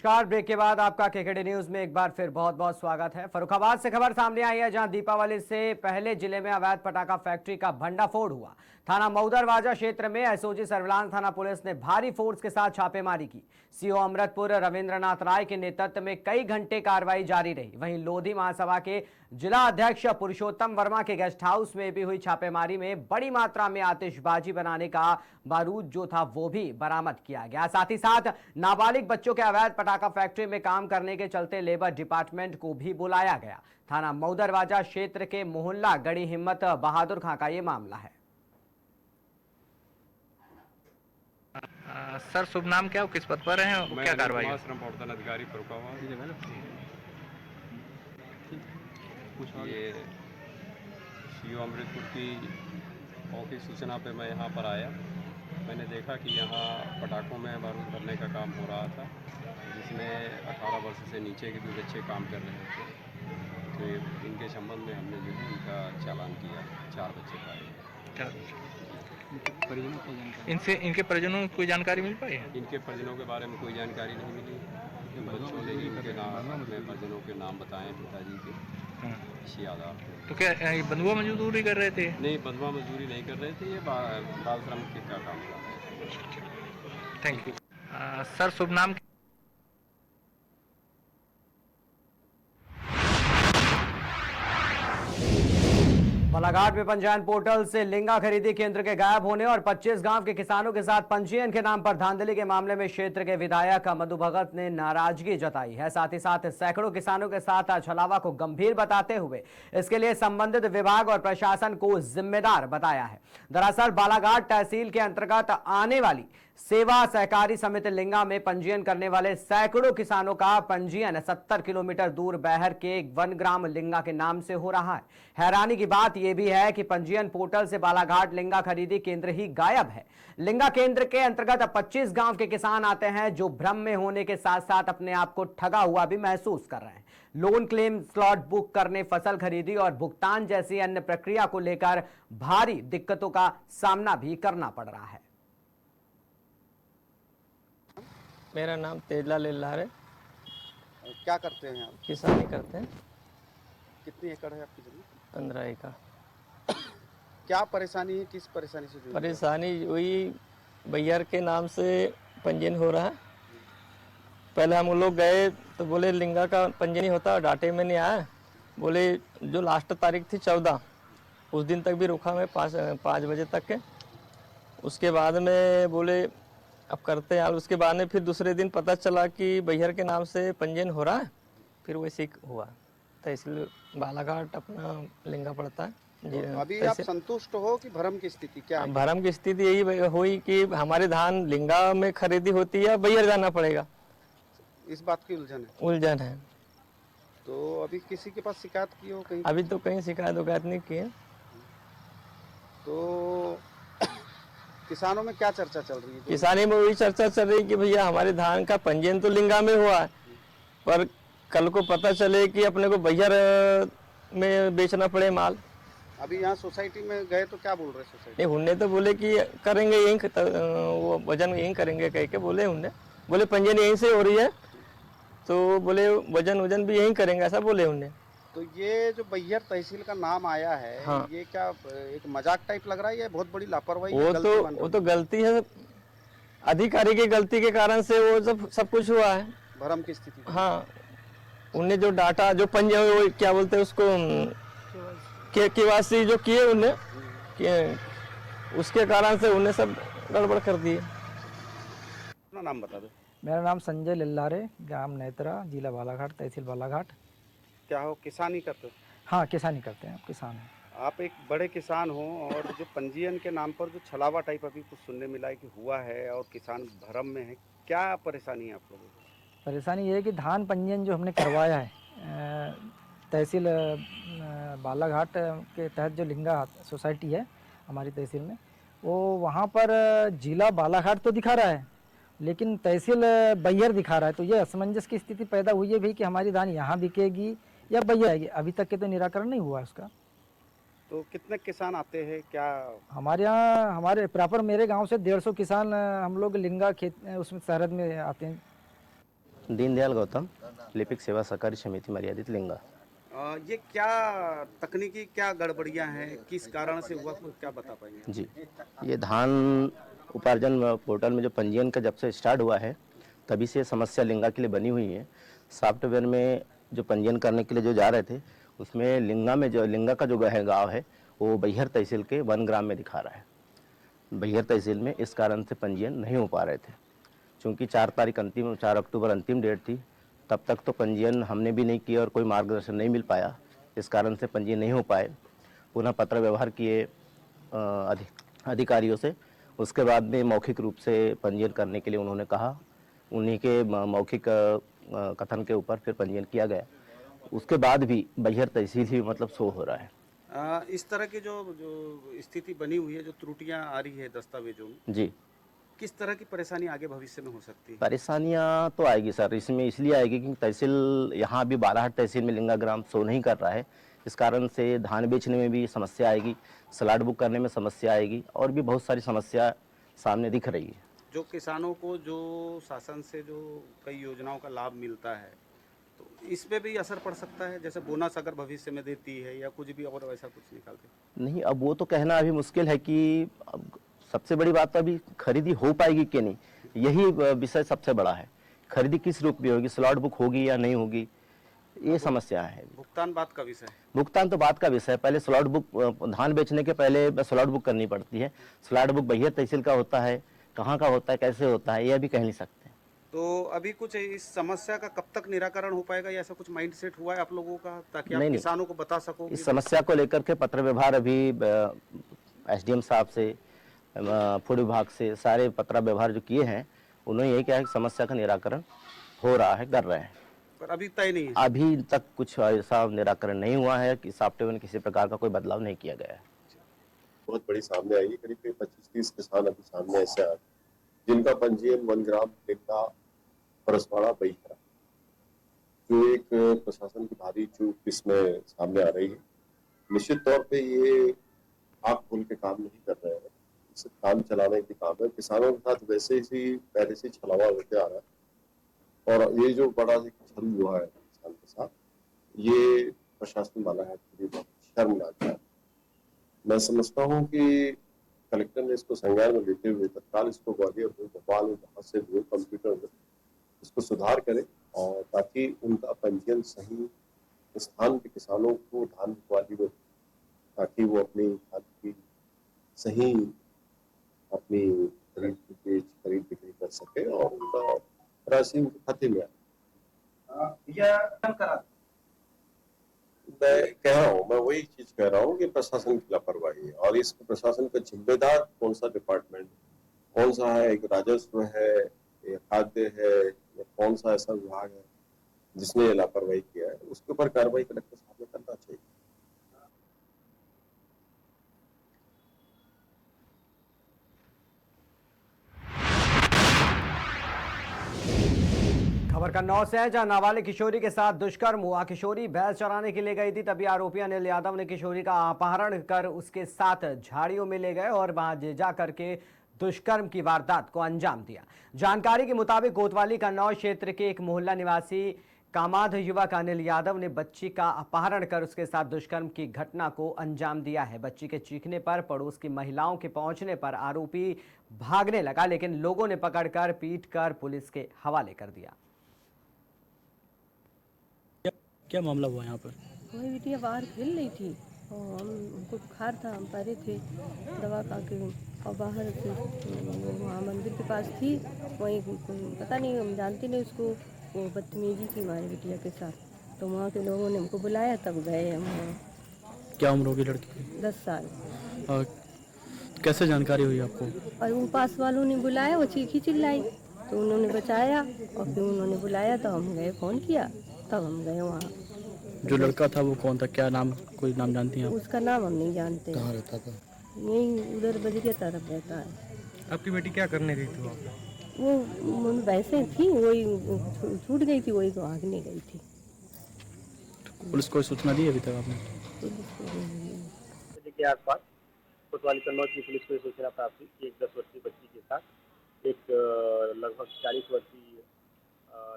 नमस्कार। ब्रेक के बाद आपका केकेडी न्यूज में एक बार फिर बहुत बहुत स्वागत है। फर्रुखाबाद से खबर सामने आई है, जहां दीपावली से पहले जिले में अवैध पटाखा फैक्ट्री का भंडाफोड़ हुआ। थाना मऊदरवाजा क्षेत्र में एसओजी सर्विलांस थाना पुलिस ने भारी फोर्स के साथ छापेमारी की। सीओ अमृतपुर रविंद्रनाथ राय के नेतृत्व में कई घंटे कार्रवाई जारी रही। वहीं लोधी महासभा के जिला अध्यक्ष पुरुषोत्तम वर्मा के गेस्ट हाउस में भी हुई छापेमारी में बड़ी मात्रा में आतिशबाजी बनाने का बारूद जो था वो भी बरामद किया गया। साथ ही साथ नाबालिग बच्चों के अवैध पटाखा फैक्ट्री में काम करने के चलते लेबर डिपार्टमेंट को भी बुलाया गया। थाना मऊदरवाजा क्षेत्र के मोहल्ला गड़ी हिम्मत बहादुर खां का ये मामला है। सर शुभ नाम क्या हो, किस पद पर हैं, क्या कार्रवाई है? श्रम प्रवर्तन अधिकारी फर्रुखाबाद। ये सीओ अमृतपुर की की सूचना पे मैं यहाँ पर आया। मैंने देखा कि यहाँ पटाखों में बारूद भरने का काम हो रहा था, जिसमें 18 वर्ष से नीचे के भी बच्चे काम कर रहे थे। तो इनके संबंध में हमने जो है इनका चालान किया। 4 बच्चे पाए। इनसे इनके परिजनों को कोई जानकारी मिल पाई है? इनके परिजनों के बारे में कोई जानकारी नहीं मिली। बच्चों ने इनके नाम, अपने परिजनों के नाम बताए पिताजी के। इसी आधार पर। तो क्या ये बंधुआ मजदूरी कर रहे थे? नहीं, बंधुआ मजदूरी नहीं कर रहे थे, ये बाल श्रम का काम कर रहे थे। Thank you. सर शुभ नाम? बालाघाट में पंजीयन पोर्टल से लिंगा खरीदी केंद्र के गायब होने और 25 गांव के किसानों के साथ पंजीयन के नाम पर धांधली के मामले में क्षेत्र के विधायक मधु भगत ने नाराजगी जताई है। साथ ही साथ सैकड़ों किसानों के साथ छलावा को गंभीर बताते हुए इसके लिए संबंधित विभाग और प्रशासन को जिम्मेदार बताया है। दरअसल बालाघाट तहसील के अंतर्गत आने वाली सेवा सहकारी समिति लिंगा में पंजीयन करने वाले सैकड़ों किसानों का पंजीयन 70 किलोमीटर दूर बहर के 1 ग्राम लिंगा के नाम से हो रहा है। हैरानी की बात यह भी है कि पंजीयन पोर्टल से बालाघाट लिंगा खरीदी केंद्र ही गायब है। लिंगा केंद्र के अंतर्गत 25 गांव के किसान आते हैं, जो भ्रम में होने के साथ साथ अपने आप को ठगा हुआ भी महसूस कर रहे हैं। लोन क्लेम, स्लॉट बुक करने, फसल खरीदी और भुगतान जैसी अन्य प्रक्रिया को लेकर भारी दिक्कतों का सामना भी करना पड़ रहा है। मेरा नाम तेजलाल लिल्लार है। क्या करते हैं आप? किसानी करते हैं। कितनी एकड़ है आपकी जमीन? 15 एकड़। क्या परेशानी है, किस परेशानी से जुड़ी? परेशानी वही बैयर के नाम से पंजीयन हो रहा है। पहले हम लोग गए तो बोले लिंगा का पंजीयन होता, डाटे में नहीं आया। बोले जो लास्ट तारीख थी 14, उस दिन तक भी रुका मैं 5 बजे तक के। उसके बाद में बोले अब करते हैं। उसके बाद में फिर दूसरे दिन पता चला कि बैहर के नाम से पंजीयन हो रहा है। फिर वैसे हुआ तो इसलिए बालाघाट अपना लिंगा पड़ता है। तो अभी आप संतुष्ट हो कि भ्रम की स्थिति क्या है? भ्रम की स्थिति यही हुई कि हमारे धान लिंगा में खरीदी होती है, बैहर जाना पड़ेगा। इस बात की उलझन है? उलझन है। तो अभी किसी के पास शिकायत की हो कहीं? अभी तो कहीं शिकायत नहीं की है। तो किसानों में क्या चर्चा चल रही है? किसानी में वही चर्चा चल रही है कि भैया हमारे धान का पंजीयन तो लिंगा में हुआ है, पर कल को पता चले कि अपने को बैहर में बेचना पड़े माल। अभी यहाँ सोसाइटी में गए तो क्या बोल रहे सोसाइटी? नहीं, उनने तो बोले कि करेंगे यहीं, वो वजन यहीं करेंगे कह के बोले। उनने बोले पंजीयन यहीं से हो रही है, तो बोले वजन भी यहीं करेंगे, ऐसा बोले उनने। तो ये जो बैहर तहसील का नाम आया है, हाँ। ये क्या एक मजाक टाइप लग रहा है? ये बहुत बड़ी लापरवाही, वो तो गलती है, अधिकारी की गलती के कारण से वो सब कुछ हुआ है। भ्रम की स्थिति। हाँ, उनने जो डाटा जो पंजीयन क्या बोलते हैं उसको केवाईसी जो किए उनने, उसके कारण से उन्हें सब गड़बड़ कर दिए। अपना नाम बता दो। मेरा नाम संजय लिल्लारे, ग्राम नेत्रा, जिला बालाघाट, तहसील बालाघाट। क्या हो, किसानी करते हो? हाँ, किसानी करते हैं, किसान हैं। आप एक बड़े किसान हो और जो पंजीयन के नाम पर जो छलावा टाइप अभी कुछ सुनने मिला है कि हुआ है और किसान भ्रम में है, क्या परेशानी है आप लोगों को? परेशानी ये है कि धान पंजीयन जो हमने करवाया है तहसील बालाघाट के तहत, जो लिंगा सोसाइटी है हमारी तहसील में, वो वहाँ पर जिला बालाघाट तो दिखा रहा है, लेकिन तहसील बैहर दिखा रहा है। तो ये असमंजस की स्थिति पैदा हुई है भी कि हमारी धान यहाँ बिकेगी या बैहर आएगी। अभी तक के तो निराकरण नहीं हुआ उसका। तो कितने किसान आते हैं क्या? हमारे यहाँ, हमारे प्रॉपर मेरे गांव से 150 किसान हम लोग लिंगा खेत उसमें शहर में आते हैं। दीनदयाल गौतम, लिपिक सेवा सहकारी समिति मर्यादित लिंगा। ये क्या तकनीकी क्या गड़बड़ियां हैं, किस कारण से हुआ, कुछ क्या बता पाएंगे? जी, ये धान उपार्जन पोर्टल में जो पंजीयन का जब से स्टार्ट हुआ है, तभी से समस्या लिंगा के लिए बनी हुई है। सॉफ्टवेयर में जो पंजीयन करने के लिए जो जा रहे थे, उसमें लिंगा का जो गाँव है, वो बैहर तहसील के 1 ग्राम में दिखा रहा है। बैहर तहसील में इस कारण से पंजीयन नहीं हो पा रहे थे। चूँकि 4 अक्टूबर अंतिम डेट थी, तब तक तो पंजीयन हमने भी नहीं किया और कोई मार्गदर्शन नहीं मिल पाया। इस कारण से पंजीयन नहीं हो पाए। पुनः पत्र व्यवहार किए अधिकारियों से, उसके बाद में मौखिक रूप से पंजीयन करने के लिए उन्होंने कहा। उन्हीं के मौखिक कथन के ऊपर फिर पंजीयन किया गया। उसके बाद भी बैहर तहसील ही मतलब शो हो रहा है। इस तरह की जो जो स्थिति बनी हुई है, जो त्रुटियां आ रही है दस्तावेजों में, जी, किस तरह की परेशानी आगे भविष्य में हो सकती है? परेशानियाँ तो आएगी सर, इसमें इसलिए आएगी कि तहसील यहाँ अभी बालाहाट तहसील में लिंगा ग्राम शो नहीं कर रहा है। इस कारण से धान बेचने में भी समस्या आएगी, स्लॉट बुक करने में समस्या आएगी और भी बहुत सारी समस्या सामने दिख रही है। जो किसानों को जो शासन से जो कई योजनाओं का लाभ मिलता है, तो इस पे भी असर पड़ सकता है, जैसे बोनस अगर भविष्य में देती है या कुछ भी और वैसा कुछ निकालते? नहीं, अब वो तो कहना अभी मुश्किल है कि अब सबसे बड़ी बात तो अभी खरीदी हो पाएगी कि नहीं, यही विषय सबसे बड़ा है। खरीदी किस रूप में होगी, स्लॉट बुक होगी या नहीं होगी, ये समस्या है। भुगतान बात का विषय है। भुगतान तो बात का विषय है। पहले स्लॉट बुक, धान बेचने के पहले स्लॉट बुक करनी पड़ती है। स्लॉट बुक बैहर तहसील का होता है, कहाँ का होता है, कैसे होता है, यह भी कह नहीं सकते। तो अभी कुछ इस समस्या का कब तक निराकरण हो पाएगा, या ऐसा कुछ माइंड सेट हुआ है आप लोगों का, ताकि आप नहीं। किसानों को बता सको? इस समस्या को लेकर के पत्र व्यवहार अभी एसडीएम साहब से, फूड विभाग से सारे पत्र व्यवहार जो किए हैं, उन्होंने यही कहा कि समस्या का निराकरण हो रहा है, कर रहे हैं। पर अभी तय नहीं है। अभी तक कुछ ऐसा निराकरण नहीं हुआ है कि सॉफ्टवेयर में किसी प्रकार का कोई बदलाव नहीं किया गया है। बहुत बड़ी सामने आई है, करीब 25-30 किसान अभी सामने ऐसे आ जिनका पंजीयन 1 ग्राम लिंगा परसवाड़ा बैहर, जो एक प्रशासन की भारी चूक इसमें सामने आ रही है। निश्चित तौर पे ये आंख खोल के काम नहीं कर रहे हैं, इसे काम चलाने की काम है। किसानों के साथ वैसे ही पहले से छलावा होते आ रहा है और ये जो बड़ा छल हुआ है किसान के साथ, ये प्रशासन वाला है, बहुत शर्मनाक है। मैं समझता हूँ कि कलेक्टर ने इसको संज्ञान में लेते हुए तत्काल इसको ग्वालियर हो, भोपाल हो, जहाँ से भी कंप्यूटर में इसको सुधार करें, और ताकि उनका पंजीयन सही स्थान के किसानों को धान बिकवाली में, ताकि वो अपनी धान की सही अपनी खरीद बिक्री कर सके और उनका राशि उनके खाते में आए। मैं कह रहा हूँ, मैं वही चीज कह रहा हूँ कि प्रशासन की लापरवाही है, और इस प्रशासन का जिम्मेदार कौन सा डिपार्टमेंट, कौन सा है, एक राजस्व है या खाद्य है या कौन सा ऐसा विभाग है जिसने ये लापरवाही किया है, उसके ऊपर कार्रवाई कलेक्टर साहब ने करना चाहिए। खबर कन्नौज से है, जहां नाबालिग किशोरी के साथ दुष्कर्म हुआ। किशोरी भैंस चराने के लिए गई थी, तभी आरोपी अनिल यादव ने किशोरी का अपहरण कर उसके साथ झाड़ियों में ले गए और वहां ले जा करके दुष्कर्म की वारदात को अंजाम दिया। जानकारी के मुताबिक कोतवाली कन्नौज क्षेत्र के एक मोहल्ला निवासी कामाध युवक अनिल यादव ने बच्ची का अपहरण कर उसके साथ दुष्कर्म की घटना को अंजाम दिया है। बच्ची के चीखने पर पड़ोस की महिलाओं के पहुंचने पर आरोपी भागने लगा, लेकिन लोगों ने पकड़कर पीटकर पुलिस के हवाले कर दिया। क्या मामला हुआ यहाँ पर? वही बिटिया बाहर खेल रही थी और हमको बुखार था, हम परे थे दवा खा के, और बाहर वहाँ मंदिर के पास थी, वहीं पता नहीं, हम जानते नहीं उसको, वो बदतमीजी की हमारी बिटिया के साथ। तो वहाँ के लोगों ने हमको बुलाया, तब गए हम वहाँ। क्या उम्र होगी लड़की की? 10 साल। और कैसे जानकारी हुई आपको? और उन पास वालों ने बुलाया, वो चीखी चिल्लाई तो उन्होंने बचाया, और फिर उन्होंने बुलाया तो हम गए, फ़ोन किया तब हम गए वहाँ। जो लड़का था वो कौन था, क्या नाम, कोई नाम जानती हैं आप? उसका नाम हम नहीं जानते। कहाँ रहता था? यहीं उधर बजरिया तरफ रहता है। आपकी बेटी क्या करने गई थी? वो वैसे थी, वही छूट गई थी, वही भागने गई थी। पुलिस को सूचना दी अभी तक आपने? के आसपास कोतवाली कन्नौज की पुलिस को सूचना प्राप्त हुई कि एक 10 वर्षीय बच्ची के साथ एक लगभग 40 वर्षीय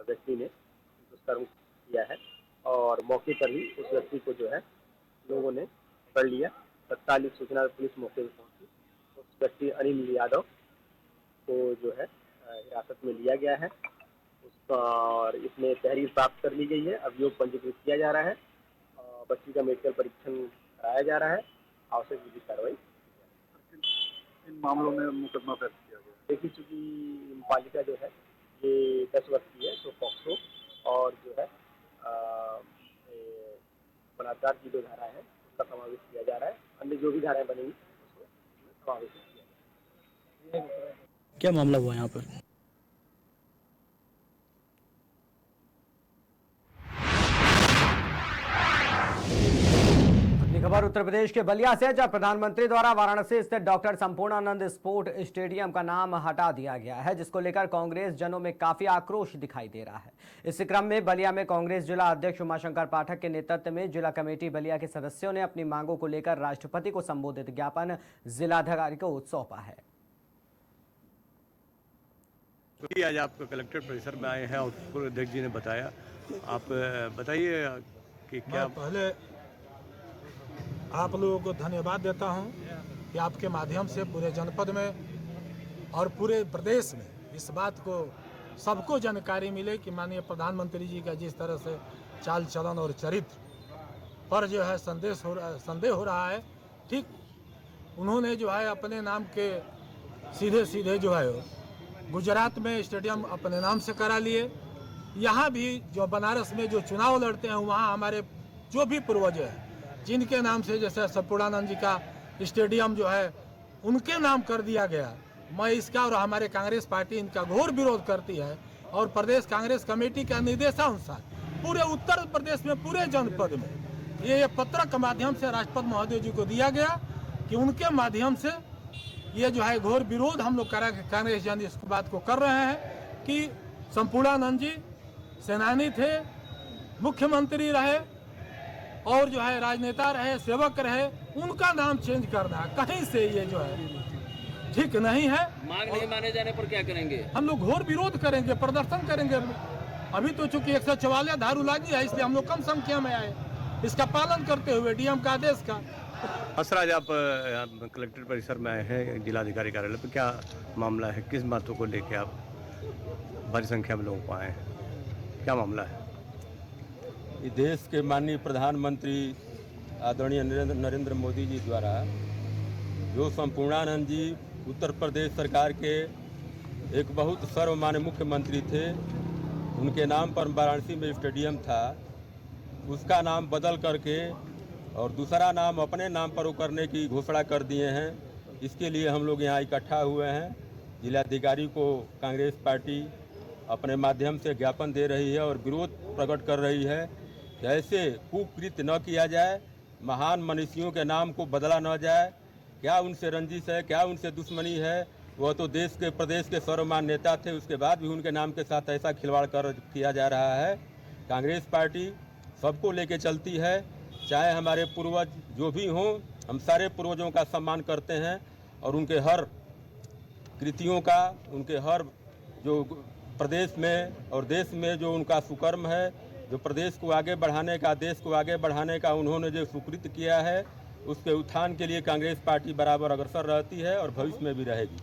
व्यक्ति ने दुष्कर्म किया है और मौके पर ही उस व्यक्ति को जो है लोगों ने पकड़ लिया। तत्काल इस सूचना पर पुलिस मौके पर पहुंची। उस व्यक्ति अनिल यादव को जो है हिरासत में लिया गया है और इसमें तहरीर प्राप्त कर ली गई है। अभियोग पंजीकृत किया जा रहा है। बच्ची का मेडिकल परीक्षण कराया जा रहा है। आवश्यक विधिक कार्रवाई। इन मामलों में मुकदमा दर्ज किया गया। देखिए, चूँकि बालिका जो है ये 10 वर्ष की है तो पॉक्सो और जो है बलात्कार की जो धारा है उसका समावेश किया जा रहा है। अन्य जो भी धाराएं बनेंगी उसको समावेश किया जाएगा। क्या मामला हुआ यहाँ पर? खबर उत्तर प्रदेश के बलिया से, जहां प्रधानमंत्री द्वारा वाराणसी स्थित डॉक्टर संपूर्णानंद स्पोर्ट स्टेडियम का नाम हटा दिया गया है, जिसको लेकर कांग्रेस जनों में काफी आक्रोश दिखाई दे रहा है। इस क्रम में बलिया में कांग्रेस जिला अध्यक्ष उमाशंकर पाठक के नेतृत्व में जिला कमेटी बलिया के सदस्यों ने अपनी मांगों को लेकर राष्ट्रपति को संबोधित ज्ञापन जिलाधिकारी को सौंपा है। आज आप कलेक्टर परिसर में आए हैं और पूर्व अध्यक्ष जी ने बताया, आप बताइए कि क्या। पहले आप लोगों को धन्यवाद देता हूं कि आपके माध्यम से पूरे जनपद में और पूरे प्रदेश में इस बात को सबको जानकारी मिले कि माननीय प्रधानमंत्री जी का जिस तरह से चाल चलन और चरित्र पर जो है संदेह हो रहा है, ठीक उन्होंने जो है अपने नाम के सीधे जो है गुजरात में स्टेडियम अपने नाम से करा लिए। यहाँ भी जो बनारस में जो चुनाव लड़ते हैं वहाँ हमारे जो भी पूर्वज हैं जिनके नाम से जैसे संपूर्णानंद जी का स्टेडियम जो है उनके नाम कर दिया गया। मैं इसका और हमारे कांग्रेस पार्टी इनका घोर विरोध करती है और प्रदेश कांग्रेस कमेटी का निर्देशानुसार पूरे उत्तर प्रदेश में पूरे जनपद में ये पत्र के माध्यम से राष्ट्रपति महोदय जी को दिया गया कि उनके माध्यम से ये जो है घोर विरोध हम लोग कांग्रेस जन इस बात को कर रहे हैं कि संपूर्णानंद जी सेनानी थे, मुख्यमंत्री रहे और जो है राजनेता रहे, सेवक रहे, उनका नाम चेंज करना कहीं से ये जो है ठीक नहीं है। मांग नहीं माने जाने पर क्या करेंगे? हम लोग घोर विरोध करेंगे, प्रदर्शन करेंगे। अभी तो चूंकि 144 धारू लागी है इसलिए हम लोग कम संख्या में आए, इसका पालन करते हुए डीएम का आदेश का। हंसराज, आप कलेक्टर परिसर में आए हैं जिलाधिकारी कार्यालय पर, क्या मामला है? किस बातों को लेके आप भारी संख्या में लोगों को आए हैं? क्या मामला है? देश के माननीय प्रधानमंत्री आदरणीय नरेंद्र मोदी जी द्वारा जो संपूर्णानंद जी उत्तर प्रदेश सरकार के एक बहुत सर्वमान्य मुख्यमंत्री थे, उनके नाम पर वाराणसी में स्टेडियम था, उसका नाम बदल करके और दूसरा नाम अपने नाम पर करने की घोषणा कर दिए हैं। इसके लिए हम लोग यहाँ इकट्ठा हुए हैं। जिलाधिकारी को कांग्रेस पार्टी अपने माध्यम से ज्ञापन दे रही है और विरोध प्रकट कर रही है कि ऐसे कुकृत्य न किया जाए, महान मनीषियों के नाम को बदला न जाए। क्या उनसे रंजिश है, क्या उनसे दुश्मनी है? वह तो देश के प्रदेश के सर्वमान्य नेता थे, उसके बाद भी उनके नाम के साथ ऐसा खिलवाड़ किया जा रहा है। कांग्रेस पार्टी सबको लेके चलती है, चाहे हमारे पूर्वज जो भी हों, हम सारे पूर्वजों का सम्मान करते हैं और उनके हर कृतियों का, उनके हर जो प्रदेश में और देश में जो उनका सुकर्म है, जो प्रदेश को आगे बढ़ाने का, देश को आगे बढ़ाने का उन्होंने जो सुकृत किया है, उसके उत्थान के लिए कांग्रेस पार्टी बराबर अग्रसर रहती है और भविष्य में भी रहेगी।